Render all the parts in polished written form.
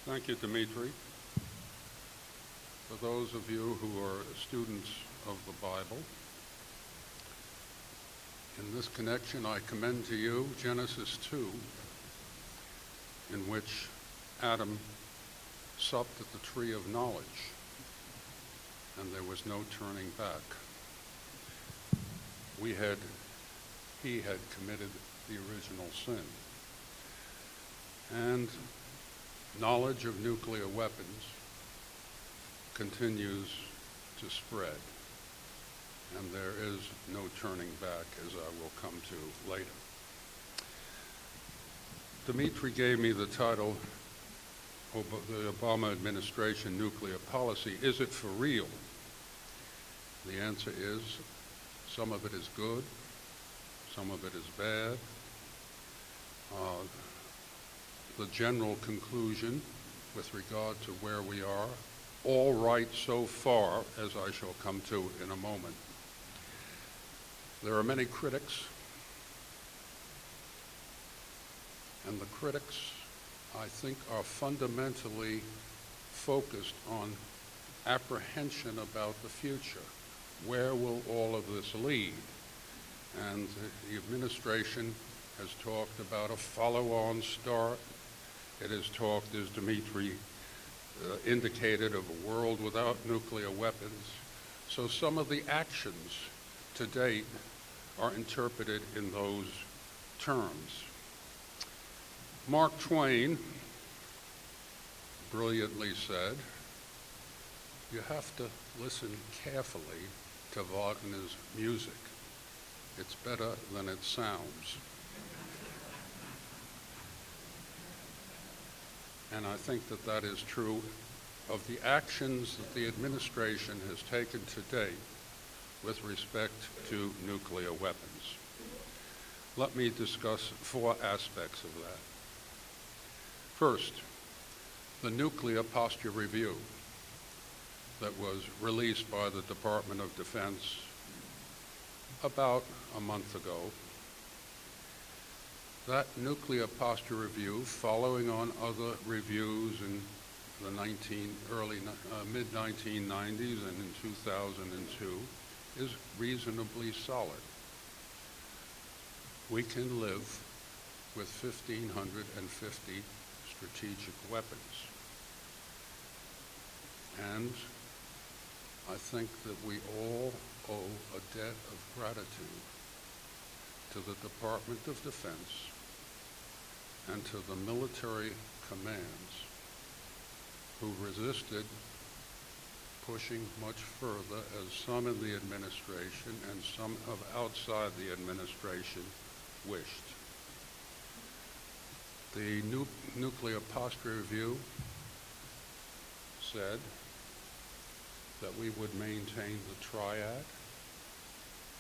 Thank you, Dimitri. For those of you who are students of the Bible, in this connection I commend to you Genesis 2, in which Adam supped at the tree of knowledge, and there was no turning back. He had committed the original sin. And knowledge of nuclear weapons continues to spread, and there is no turning back, as I will come to later. Dimitri gave me the title, the Obama Administration Nuclear Policy. Is it for real? The answer is, some of it is good, some of it is bad. The general conclusion with regard to where we are, all right so far, as I shall come to in a moment. There are many critics, and the critics, I think, are fundamentally focused on apprehension about the future. Where will all of this lead? And the administration has talked about a follow-on start. It has talked, as Dimitri indicated, of a world without nuclear weapons. So some of the actions to date are interpreted in those terms. Mark Twain brilliantly said, you have to listen carefully to Wagner's music. It's better than it sounds. And I think that that is true of the actions that the administration has taken to date with respect to nuclear weapons. Let me discuss 4 aspects of that. First, the Nuclear Posture Review that was released by the Department of Defense about a month ago. That Nuclear Posture Review, following on other reviews in the mid-1990s and in 2002, is reasonably solid. We can live with 1,550 strategic weapons. And I think that we all owe a debt of gratitude to the Department of Defense and to the military commands who resisted pushing much further, as some in the administration and some of outside the administration wished. The Nuclear Posture Review said that we would maintain the triad,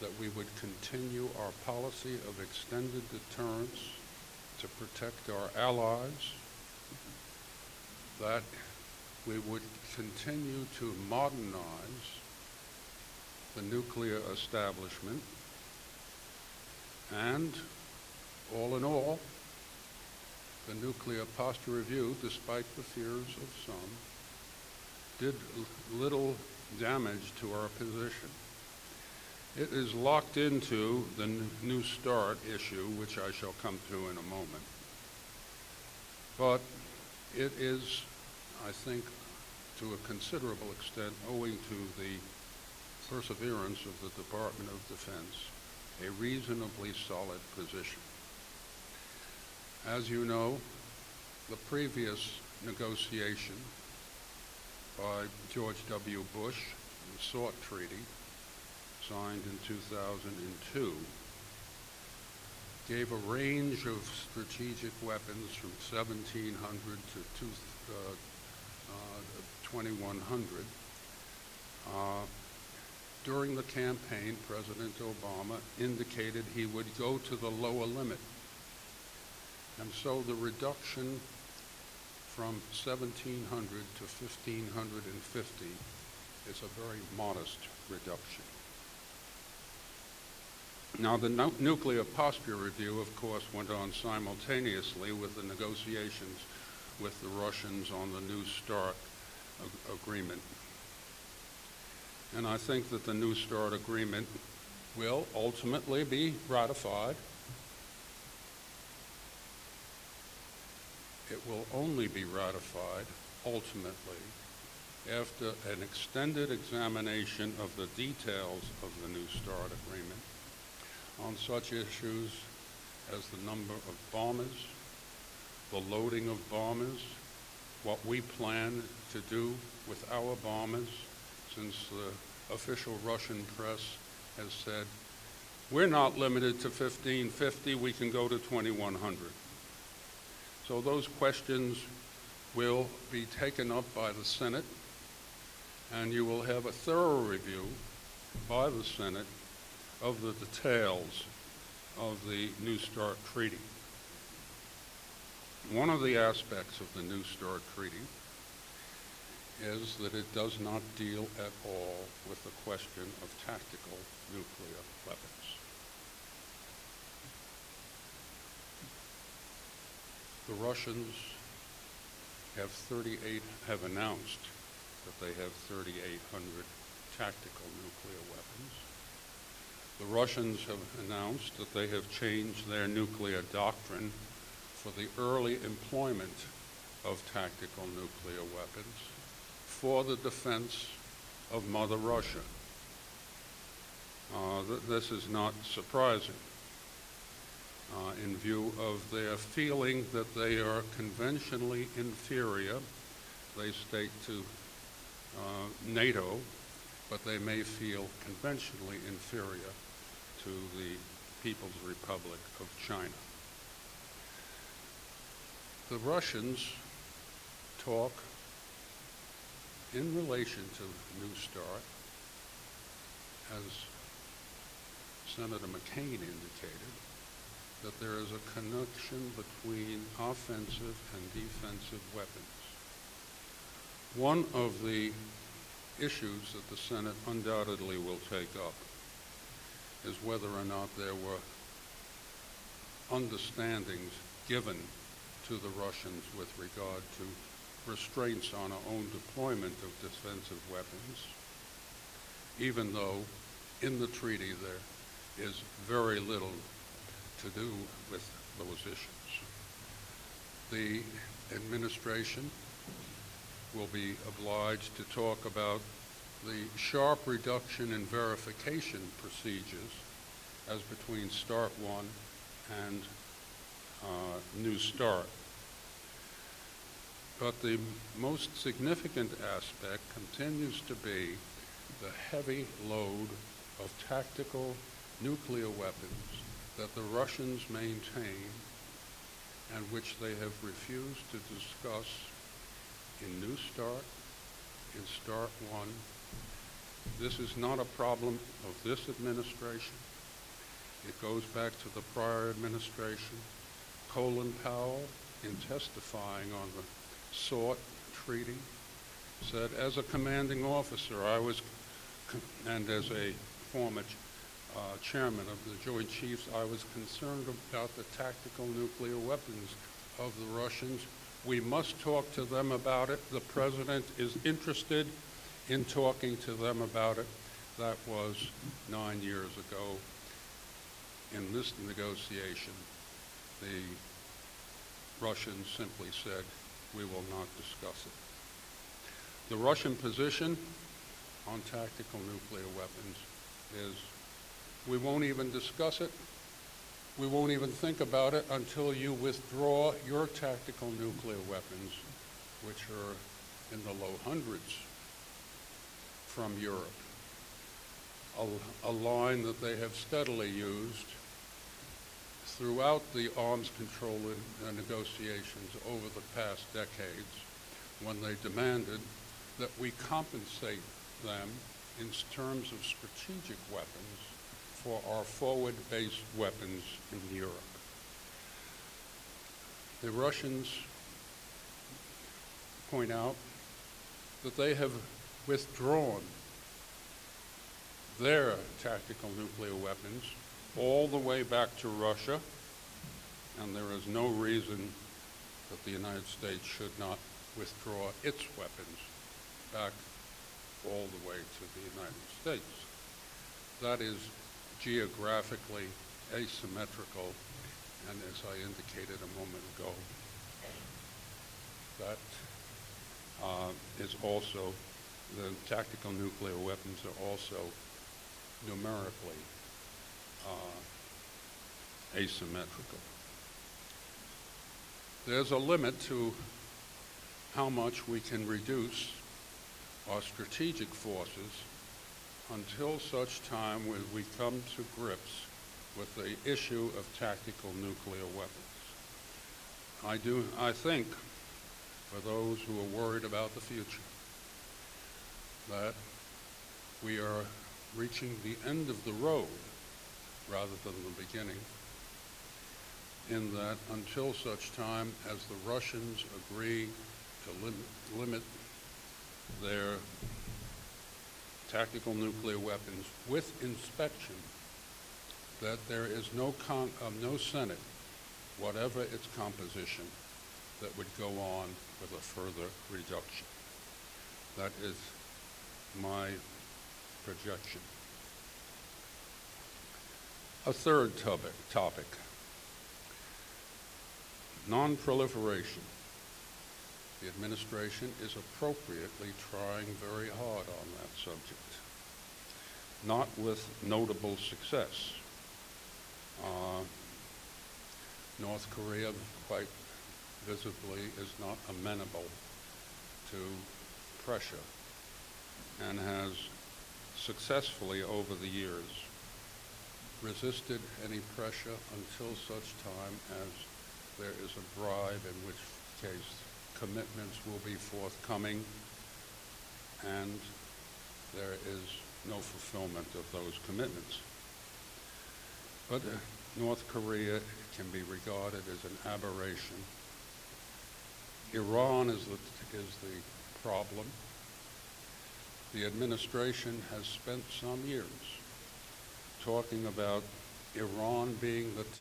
that we would continue our policy of extended deterrence to protect our allies, that we would continue to modernize the nuclear establishment, and all in all, the Nuclear Posture Review, despite the fears of some, did little damage to our position. It is locked into the New START issue, which I shall come to in a moment. But it is, I think, to a considerable extent, owing to the perseverance of the Department of Defense, a reasonably solid position. As you know, the previous negotiation by George W. Bush, the SALT Treaty, signed in 2002, gave a range of strategic weapons from 1,700 to 2,100. During the campaign, President Obama indicated he would go to the lower limit. And so the reduction from 1,700 to 1,550 is a very modest reduction. Now, the Nuclear Posture Review, of course, went on simultaneously with the negotiations with the Russians on the New START agreement. And I think that the New START agreement will ultimately be ratified. It will only be ratified ultimately after an extended examination of the details of the New START agreement on such issues as the number of bombers, the loading of bombers, what we plan to do with our bombers, since the official Russian press has said, we're not limited to 1,550, we can go to 2,100. So those questions will be taken up by the Senate, and you will have a thorough review by the Senate of the details of the New START Treaty. One of the aspects of the New START Treaty is that it does not deal at all with the question of tactical nuclear weapons. The Russians have announced that they have 3,800 tactical nuclear weapons. The Russians have announced that they have changed their nuclear doctrine for the early employment of tactical nuclear weapons for the defense of Mother Russia. This is not surprising in view of their feeling that they are conventionally inferior. They state to NATO, but they may feel conventionally inferior to the People's Republic of China. The Russians talk in relation to New START, as Senator McCain indicated, that there is a connection between offensive and defensive weapons. One of the issues that the Senate undoubtedly will take up is whether or not there were understandings given to the Russians with regard to restraints on our own deployment of defensive weapons, even though in the treaty there is very little to do with those issues. The administration will be obliged to talk about the sharp reduction in verification procedures as between START 1 and New START. But the most significant aspect continues to be the heavy load of tactical nuclear weapons that the Russians maintain and which they have refused to discuss in New START, in START 1. This is not a problem of this administration. It goes back to the prior administration. Colin Powell, in testifying on the SORT treaty, said, as a commanding officer, and as a former chairman of the Joint Chiefs, I was concerned about the tactical nuclear weapons of the Russians. We must talk to them about it. The president is interested in talking to them about it. That was 9 years ago. In this negotiation, the Russians simply said, we will not discuss it. The Russian position on tactical nuclear weapons is, we won't even discuss it. We won't even think about it until you withdraw your tactical nuclear weapons, which are in the low hundreds, from Europe. A line that they have steadily used throughout the arms control negotiations over the past decades, when they demanded that we compensate them in terms of strategic weapons for our forward-based weapons in Europe. The Russians point out that they have withdrawn their tactical nuclear weapons all the way back to Russia, and there is no reason that the United States should not withdraw its weapons back all the way to the United States. That is geographically asymmetrical, and as I indicated a moment ago, that is also, the tactical nuclear weapons are also numerically asymmetrical. There's a limit to how much we can reduce our strategic forces until such time when we come to grips with the issue of tactical nuclear weapons. I think, for those who are worried about the future, that we are reaching the end of the road rather than the beginning, in that until such time as the Russians agree to limit their tactical nuclear weapons with inspection, that there is no Senate, whatever its composition, that would go on with a further reduction. That is my projection. A third topic, non-proliferation. The administration is appropriately trying very hard on that subject, not with notable success. North Korea, quite visibly, is not amenable to pressure and has successfully over the years resisted any pressure until such time as there is a bribe, in which case commitments will be forthcoming and there is no fulfillment of those commitments. But North Korea can be regarded as an aberration. Iran is the problem. The administration has spent some years talking about Iran being the